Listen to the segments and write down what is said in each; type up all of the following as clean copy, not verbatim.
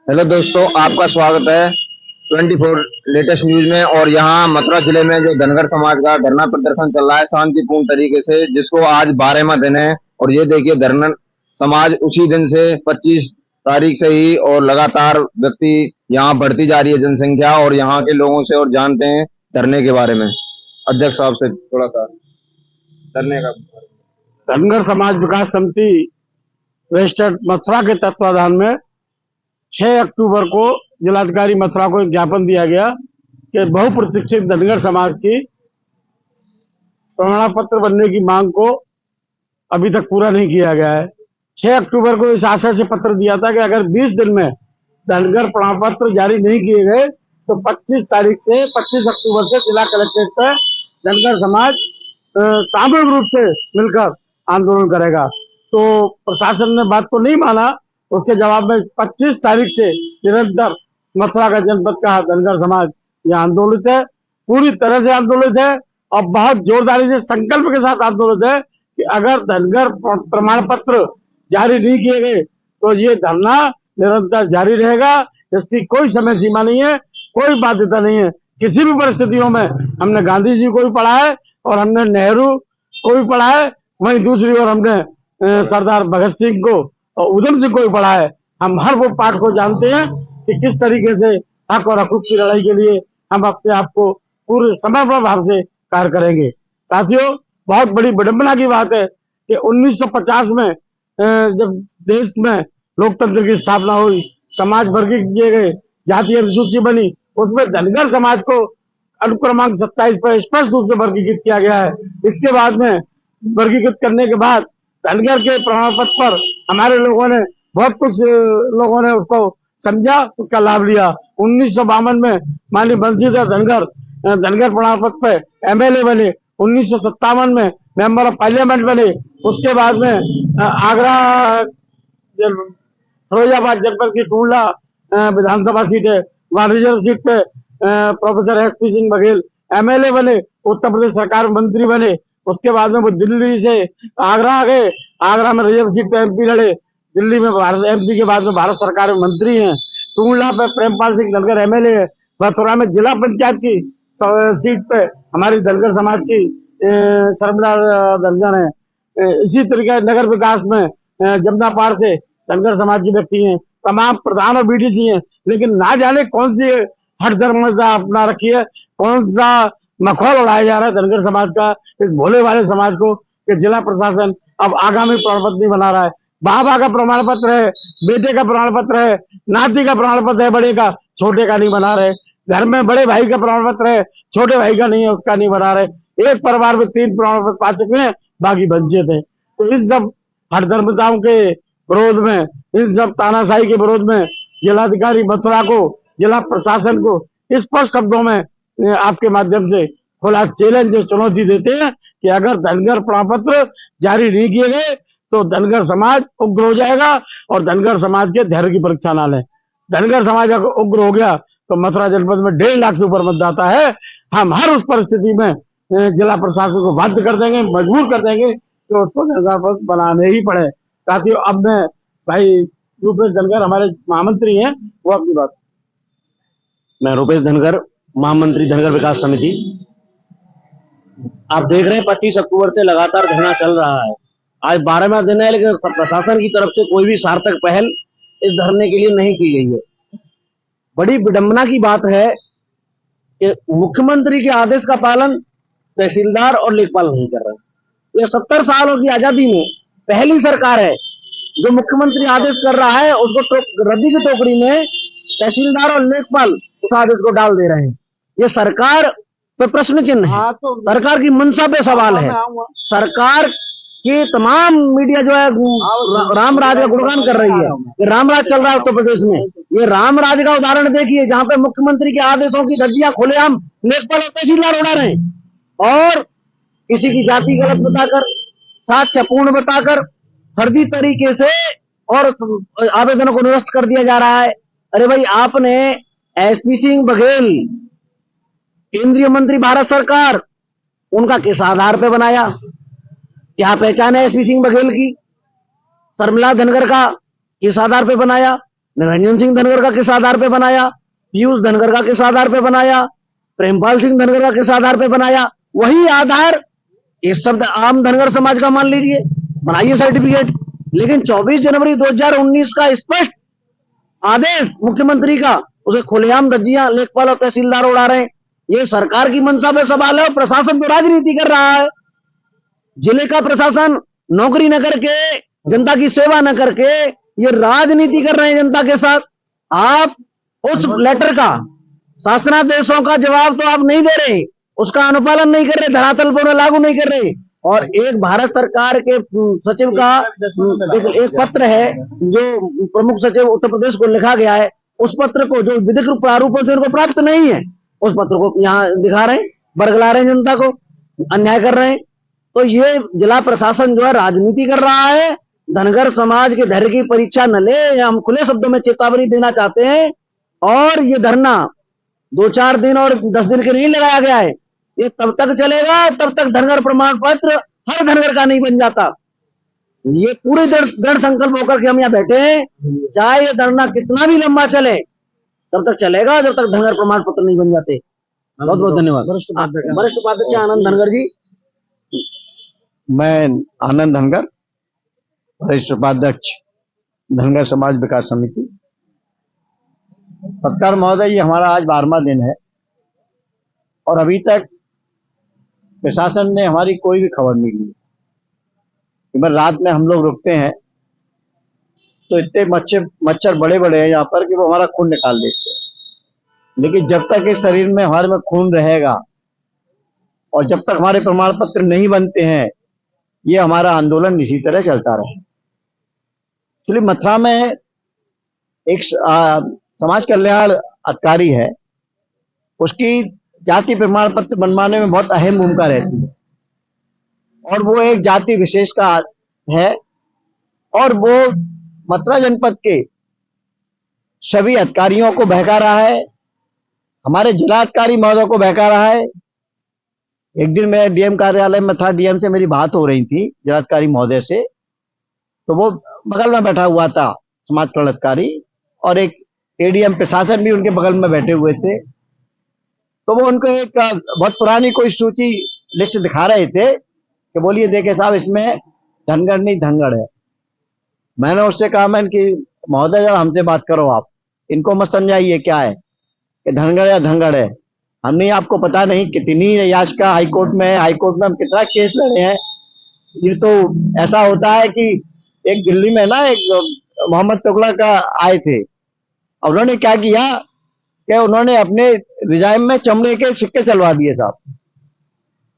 Hello दोस्तों, आपका स्वागत है 24 लेटेस्ट न्यूज में। और यहाँ मथुरा जिले में जो धनगर समाज का धरना प्रदर्शन चल रहा है शांतिपूर्ण तरीके से, जिसको आज 12वां दिन है। और ये देखिए, धनगर समाज उसी दिन से 25 तारीख से ही और लगातार व्यक्ति यहाँ बढ़ती जा रही है जनसंख्या। और यहाँ के लोगों से और जानते हैं धरने के बारे में। अध्यक्ष साहब से थोड़ा सा धरने का। धनगर समाज विकास समिति रजिस्टर्ड मथुरा के तत्वाधान में 6 अक्टूबर को जिलाधिकारी मथुरा को एक ज्ञापन दिया गया कि बहुप्रतीक्षित धनगर समाज की प्रमाण पत्र बनने की मांग को अभी तक पूरा नहीं किया गया है। 6 अक्टूबर को इस आशय से पत्र दिया था कि अगर 20 दिन में धनगर प्रमाण पत्र जारी नहीं किए गए तो 25 तारीख से 25 अक्टूबर से जिला कलेक्ट्रेट पर धनगर समाज सामूहिक रूप से मिलकर आंदोलन करेगा। तो प्रशासन ने बात को नहीं माना। उसके जवाब में 25 तारीख से निरंतर मथुरा का जनपद का धनगर समाज यहाँ आंदोलित है, पूरी तरह से आंदोलित है और बहुत जोरदारी से संकल्प के साथ आंदोलित है कि अगर धनगर प्रमाण पत्र जारी नहीं किए गए तो ये धरना निरंतर जारी रहेगा। इसकी कोई समय सीमा नहीं है, कोई बाध्यता नहीं है। किसी भी परिस्थितियों में हमने गांधी जी को भी पढ़ा है और हमने नेहरू को भी पढ़ा है, वहीं दूसरी ओर हमने सरदार भगत सिंह को और उधम सिंह को भी पढ़ा है। हम हर वो पाठ को जानते हैं कि किस तरीके से हक और हकूक की लड़ाई के लिए हम अपने आप को पूरे समर्पण भाव से कार्य करेंगे। साथियों, बहुत बड़ी विडंबना की बात है कि 1950 में जब देश में लोकतंत्र की स्थापना हुई, समाज वर्गीकृत किए गए, जातीय अनुसूची बनी, उसमें धनगर समाज को अनुक्रमांक 27 पर स्पष्ट रूप से वर्गीकृत किया गया है। इसके बाद में वर्गीकृत करने के बाद धनगर के प्रमाण पत्र पर हमारे लोगों ने बहुत कुछ लोगों ने उसको समझा, उसका लाभ लिया। 1952 में माननीय बंशीधर धनगर प्रमाण पत्र पे एमएलए बने। 1957 में मेंबर ऑफ पार्लियामेंट बने। उसके बाद में आगरा फिरोजाबाद जनपद की टूंडला विधानसभा सीट है, वहां रिजर्व सीट पे professor SP Singh Baghel MLA बने, उत्तर प्रदेश सरकार में मंत्री बने। उसके बाद में वो दिल्ली से आगरा आ गए, आगरा में रिजर्व सीट पे एमपी लड़े, दिल्ली में भारत एमपी के बाद में भारत सरकार में मंत्री हैं। टूंडला पे प्रेमपाल सिंह धनगर एमएलए है। मथुरा में जिला पंचायत की सीट पे हमारी धनगर समाज की शर्मिला धनगर है। इसी तरीके नगर विकास में जमुना पार से धनगर समाज के व्यक्ति हैं, तमाम प्रधान और बीडीसी हैं। लेकिन ना जाने कौन सी हट धर्मता अपना रखी है, कौन सा मखौल उड़ाया जा रहा है धनगर समाज का, इस भोले वाले समाज को, कि जिला प्रशासन अब आगामी प्रमाण पत्र नहीं बना रहा है। बाबा का प्रमाण पत्र है, बेटे का प्रमाण पत्र है, नाती का प्रमाण पत्र है, बड़े का, छोटे का नहीं बना रहे। घर में बड़े भाई का प्रमाण पत्र है, छोटे भाई का नहीं है, उसका नहीं बना रहे। एक परिवार में 3 प्रमाण पत्र पा चुके हैं, बाकी वंचित है। तो इस सब हठधर्मिताओं के विरोध में, इन सब तानाशाही के विरोध में जिलाधिकारी मथुरा को, जिला प्रशासन को स्पष्ट शब्दों में आपके माध्यम से खुला चैलेंज, चुनौती देते हैं कि अगर धनगर प्रमाण पत्र जारी नहीं किए गए तो धनगर समाज उग्र हो जाएगा और धनगर समाज के धैर्य की परीक्षा ना लें। धनगर समाज अगर उग्र हो गया तो मथुरा जनपद में 1.5 लाख से ऊपर मतदाता है। हम हर उस परिस्थिति में जिला प्रशासन को बाध्य कर देंगे, मजबूर कर देंगे कि उसको धनगर पत्र बनाने ही पड़े। साथियों, अब मैं भाई रूपेश धनगर हमारे महामंत्री हैं, वो अपनी बात। मैं रूपेश धनगर, महामंत्री धनगर विकास समिति। आप देख रहे हैं 25 अक्टूबर से लगातार धरना चल रहा है। आज 12वां दिन है, लेकिन प्रशासन की तरफ से कोई भी सार्थक पहल इस धरने के लिए नहीं की गई है। बड़ी विडंबना की बात है कि मुख्यमंत्री के आदेश का पालन तहसीलदार और लेखपाल नहीं कर रहे। ये 70 सालों की आजादी में पहली सरकार है जो मुख्यमंत्री आदेश कर रहा है, उसको रद्दी की टोकरी में तहसीलदार और लेखपाल उस आदेश को डाल दे रहे हैं। ये सरकार पे प्रश्न चिन्ह है, सरकार की मंशा पे सवाल है। सरकार की तमाम मीडिया जो है राम राज का गुणगान कर रही है, ये रामराज चल रहा है उत्तर प्रदेश में। ये रामराज का उदाहरण देखिए, जहां पे मुख्यमंत्री के आदेशों की धज्जियां खुलेआम लेखपाल और तहसीलदार उड़ा रहे हैं और किसी की जाति गलत बताकर, साक्ष्य पूर्ण बताकर फर्जी तरीके से और आवेदनों को निरस्त कर दिया जा रहा है। अरे भाई, आपने एसपी सिंह बघेल, केंद्रीय मंत्री भारत सरकार, उनका किस आधार पे बनाया? क्या पहचान है एसपी सिंह बघेल की? शर्मिला धनगर का किस आधार पे बनाया? निरंजन सिंह धनगर का किस आधार पे बनाया, पीयूष धनगर का किस आधार पे बनाया, प्रेमपाल सिंह धनगर का किस आधार पे बनाया, वही आधार इस शब्द आम धनगर समाज का मान लीजिए, बनाइए सर्टिफिकेट। लेकिन 24 जनवरी 2019 का स्पष्ट आदेश मुख्यमंत्री का, उसे खुलेआम धज्जियां लेखपाल और तहसीलदार उड़ा रहे हैं। ये सरकार की मंशा पे सवाल है और प्रशासन तो राजनीति कर रहा है। जिले का प्रशासन नौकरी न करके, जनता की सेवा न करके, ये राजनीति कर रहे हैं जनता के साथ। आप उस लेटर का, शासनादेशों का जवाब तो आप नहीं दे रहे, उसका अनुपालन नहीं कर रहे, धरातल पर लागू नहीं कर रहे। और एक भारत सरकार के सचिव का एक पत्र है जो प्रमुख सचिव उत्तर प्रदेश को लिखा गया है, उस पत्र को जो विधिक प्रारूपों से उनको प्राप्त नहीं है, उस पत्र को यहाँ दिखा रहे हैं, बरगला रहे हैं, जनता को अन्याय कर रहे हैं। तो ये जिला प्रशासन जो है राजनीति कर रहा है। धनगर समाज के धैर्य की परीक्षा न ले, हम खुले शब्दों में चेतावनी देना चाहते हैं। और ये धरना 2-4 दिन और 10 दिन के नहीं लगाया गया है, ये तब तक चलेगा तब तक धनगर प्रमाण पत्र हर धनगर का नहीं बन जाता। ये पूरे दृढ़ संकल्प होकर के हम यहाँ बैठे हैं, चाहे ये धरना कितना भी लंबा चले तब तक चलेगा जब तक धनगर प्रमाण पत्र नहीं बन जाते। बहुत बहुत धन्यवाद। वरिष्ठ उपाध्यक्ष आनंद धनगर जी। मैं आनंद धनगर, वरिष्ठ उपाध्यक्ष धनगर समाज विकास समिति। पत्रकार महोदय, ये हमारा आज 12वां दिन है और अभी तक प्रशासन ने हमारी कोई भी खबर नहीं ली। रात में हम लोग रुकते हैं तो इतने मच्छर बड़े बड़े हैं यहाँ पर कि वो हमारा खून निकाल देते हैं। लेकिन जब तक इस शरीर में हमारे में खून रहेगा और जब तक हमारे प्रमाण पत्र नहीं बनते हैं, ये हमारा आंदोलन इसी तरह चलता रहे। एक्चुअली मथुरा में एक समाज कल्याण अधिकारी है, उसकी जाति प्रमाण पत्र बनवाने में बहुत अहम भूमिका रहती है और वो एक जाति विशेष का है और वो मथुरा जनपद के सभी अधिकारियों को बहका रहा है, हमारे जिलाधिकारी महोदय को बहका रहा है। एक दिन मैं डीएम कार्यालय में था, डीएम से मेरी बात हो रही थी जिलाधिकारी महोदय से, तो वो बगल में बैठा हुआ था समाज कल्याण अधिकारी और एक एडीएम प्रशासन भी उनके बगल में बैठे हुए थे। तो वो उनको एक बहुत पुरानी कोई सूची लिस्ट दिखा रहे थे कि बोलिए देखे साहब, इसमें धनगर नहीं धनगढ़ है। मैंने उससे कहा, मैंने कि महोदय जरा हमसे बात करो, आप इनको मत समझाइए क्या है कि धनगर या धनगढ़ है। हमने आपको पता नहीं कितनी याचिका हाईकोर्ट में हम कितना केस लड़े हैं। ये तो ऐसा होता है कि एक दिल्ली में ना एक मोहम्मद तुगलक का आए थे, और उन्होंने क्या किया कि उन्होंने अपने रिजाइम में चमड़े के सिक्के चलवा दिए साहब।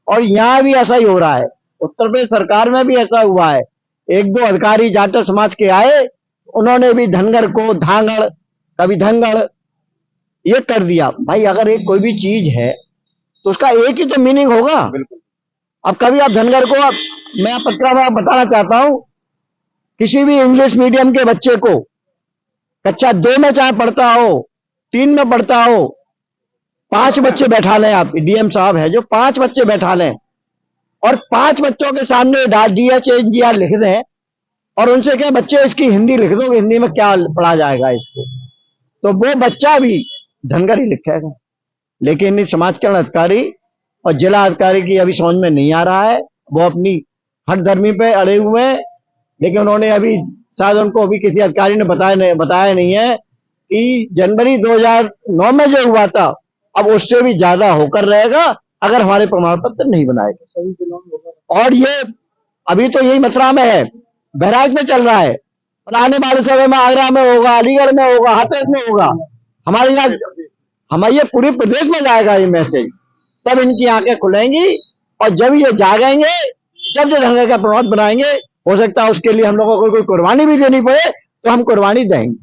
और यहाँ भी ऐसा ही हो रहा है, उत्तर प्रदेश सरकार में भी ऐसा हुआ है। 1-2 अधिकारी जाटव समाज के आए, उन्होंने भी धनगर को धांगड़, कभी धनगढ़ ये कर दिया। भाई अगर एक कोई भी चीज है तो उसका एक ही तो मीनिंग होगा। अब कभी आप धनगर को, अब मैं पत्रकार में बताना चाहता हूं, किसी भी इंग्लिश मीडियम के बच्चे को कक्षा 2 में चाहे पढ़ता हो, 3 में पढ़ता हो, 5 बच्चे बैठा लें आप, डीएम साहब है जो 5 बच्चे बैठा लें और 5 बच्चों के सामने DHNGR लिख दें और उनसे क्या बच्चे इसकी हिंदी लिख दो, हिंदी में क्या पढ़ा जाएगा इसको, तो वो बच्चा भी धनगर ही लिखेगा। लेकिन इस समाज कल्याण अधिकारी और जिला अधिकारी की अभी समझ में नहीं आ रहा है, वो अपनी हट धर्मी पे अड़े हुए हैं। लेकिन उन्होंने अभी शायद उनको अभी किसी अधिकारी ने बताया नहीं है कि जनवरी 2009 में जो हुआ था अब उससे भी ज्यादा होकर रहेगा अगर हमारे प्रमाण पत्र नहीं बनाए। और ये अभी तो यही मथुरा में है, बहराइच में चल रहा है और आने वाले समय में आगरा में होगा, अलीगढ़ में होगा, हाथरस में होगा, हमारे यहाँ ये पूरे प्रदेश में जाएगा ये मैसेज। तब इनकी आंखें खुलेंगी और जब ये जागेंगे, जब जो धनगर का प्रमाण बनाएंगे, हो सकता है उसके लिए हम लोगों को कोई कुर्बानी भी देनी पड़े तो हम कुर्बानी देंगे।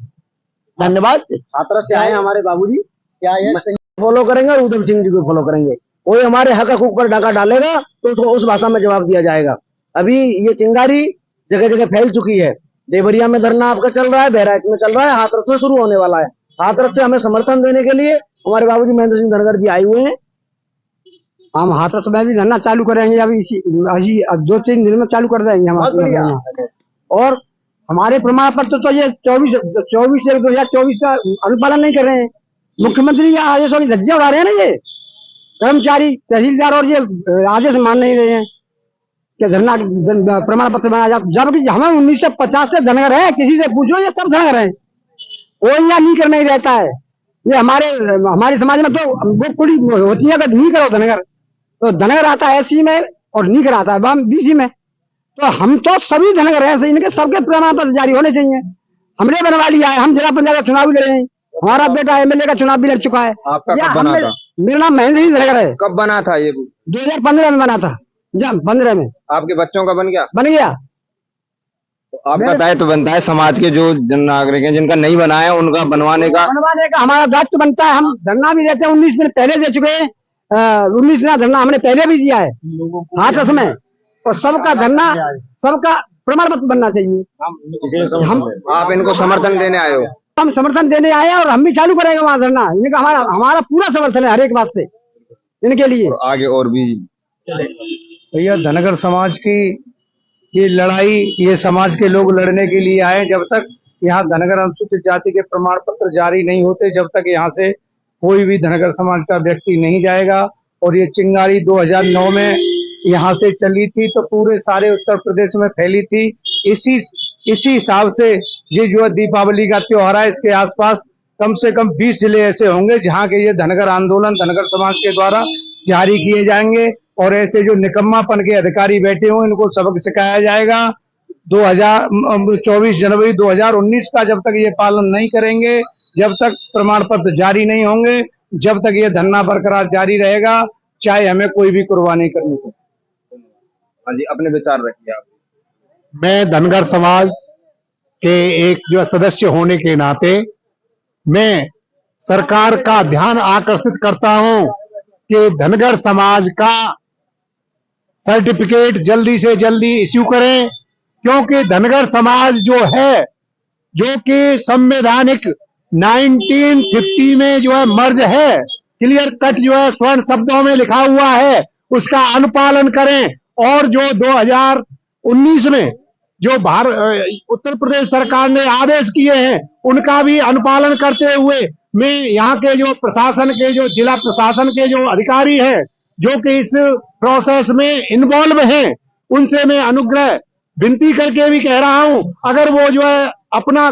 धन्यवाद। हाथरस से आए हमारे बाबूजी, क्या ये फॉलो करेंगे और उधम सिंह जी को फॉलो करेंगे। कोई हमारे हक हकूक पर डाका डालेगा तो उसको उस भाषा में जवाब दिया जाएगा। अभी ये चिंगारी जगह जगह फैल चुकी है। देवरिया में धरना आपका चल रहा है, बहराइच में चल रहा है, हाथरस में शुरू होने वाला है। हाथरस से हमें समर्थन देने के लिए हमारे बाबूजी महेंद्र सिंह धनगर जी आए हुए हैं। हम हाथरस में भी धरना चालू करेंगे, अभी 2-3 दिन में चालू कर देंगे हम। और हमारे प्रमाण पत्र तो ये 24/2024 का अनुपालन नहीं कर रहे हैं। मुख्यमंत्री के आदेशों की धज्जियां उड़ा रहे हैं ना ये कर्मचारी तहसीलदार, और ये आदेश मान नहीं रहे हैं कि धरना प्रमाण पत्र बनाया जाए, जबकि हमें 1950 से धनगर है। किसी से पूछो, ये सब धनगर है, कोई यहाँ नीकर नहीं रहता है। ये हमारे समाज में तो वो कुड़ी होती है, अगर नहीं करो धनगर तो धनगर आता है एससी में और नीकर आता है बीसी में। तो हम तो सभी धनगर हैं, इनके सबके प्रमाण पत्र जारी होने चाहिए। हमने बनवा लिया है, हम जिला पंचायत का चुनाव भी लड़े हैं, हमारा बेटा एमएलए का चुनाव भी लड़ चुका है। आपका कब बना था? मेरा नाम महेंद्र सिंह धनगर है। कब बना था ये? 2015 में बना था, 15 में। आपके बच्चों का बन गया? बन गया। तो आपका दायित्व बनता है समाज के जो जन नागरिक हैं जिनका नहीं बना है उनका बनवाने का हमारा दायित्व बनता है। हम धरना भी देते हैं, 19 दिन पहले दे चुके हैं। 19 दिन धरना हमने पहले भी दिया है हाथरस में, और सबका धरना, सबका प्रमाण पत्र बनना चाहिए। आप इनको समर्थन देने आए हो? हम समर्थन देने आए हैं और हम भी चालू करेंगे वहाँ धरना। इनका हमारा पूरा समर्थन है हर एक बात से इनके लिए। और आगे और भी भैया, धनगर समाज की ये लड़ाई, ये समाज के लोग लड़ने के लिए आए। जब तक यहाँ धनगर अनुसूचित जाति के प्रमाण पत्र जारी नहीं होते, जब तक यहाँ से कोई भी धनगर समाज का व्यक्ति नहीं जाएगा। और ये चिंगारी 2009 में यहाँ से चली थी तो पूरे सारे उत्तर प्रदेश में फैली थी। इसी हिसाब से ये जो दीपावली का त्योहार है, इसके आसपास कम से कम 20 जिले ऐसे होंगे जहाँ के ये धनगर आंदोलन धनगर समाज के द्वारा जारी किए जाएंगे। और ऐसे जो निकम्मापन के अधिकारी बैठे हों, इनको सबक सिखाया जाएगा। 24 जनवरी 2019 का जब तक ये पालन नहीं करेंगे, जब तक प्रमाण पत्र जारी नहीं होंगे, जब तक ये धरना बरकरार जारी रहेगा, चाहे हमें कोई भी कुर्बानी करनी पड़े। हाँ जी, अपने विचार रखिए आप। मैं धनगर समाज के एक जो सदस्य होने के नाते मैं सरकार का ध्यान आकर्षित करता हूं कि धनगर समाज का सर्टिफिकेट जल्दी से जल्दी इश्यू करें, क्योंकि धनगर समाज जो है, जो कि संवैधानिक 1950 में जो है मर्ज है, क्लियर कट जो है स्वर्ण शब्दों में लिखा हुआ है, उसका अनुपालन करें। और जो 2019 में जो उत्तर प्रदेश सरकार ने आदेश किए हैं, उनका भी अनुपालन करते हुए मैं यहाँ के जो प्रशासन के, जो जिला प्रशासन के जो अधिकारी हैं, जो कि इस प्रोसेस में इन्वॉल्व हैं, उनसे मैं अनुग्रह विनती करके भी कह रहा हूं, अगर वो जो है अपना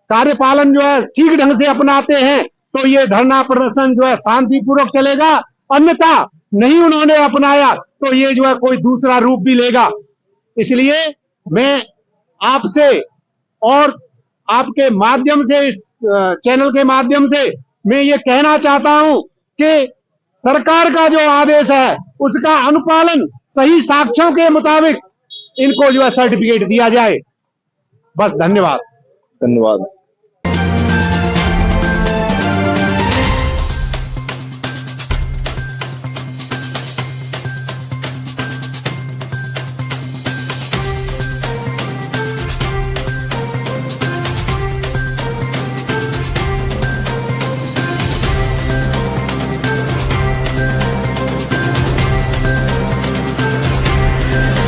कार्यपालन जो है ठीक ढंग से अपनाते हैं तो ये धरना प्रदर्शन जो है शांतिपूर्वक चलेगा। अन्यथा नहीं उन्होंने अपनाया तो ये जो है कोई दूसरा रूप भी लेगा। इसलिए मैं आपसे और आपके माध्यम से, इस चैनल के माध्यम से मैं ये कहना चाहता हूं कि सरकार का जो आदेश है उसका अनुपालन सही साक्ष्यों के मुताबिक इनको जो है सर्टिफिकेट दिया जाए। बस, धन्यवाद। धन्यवाद।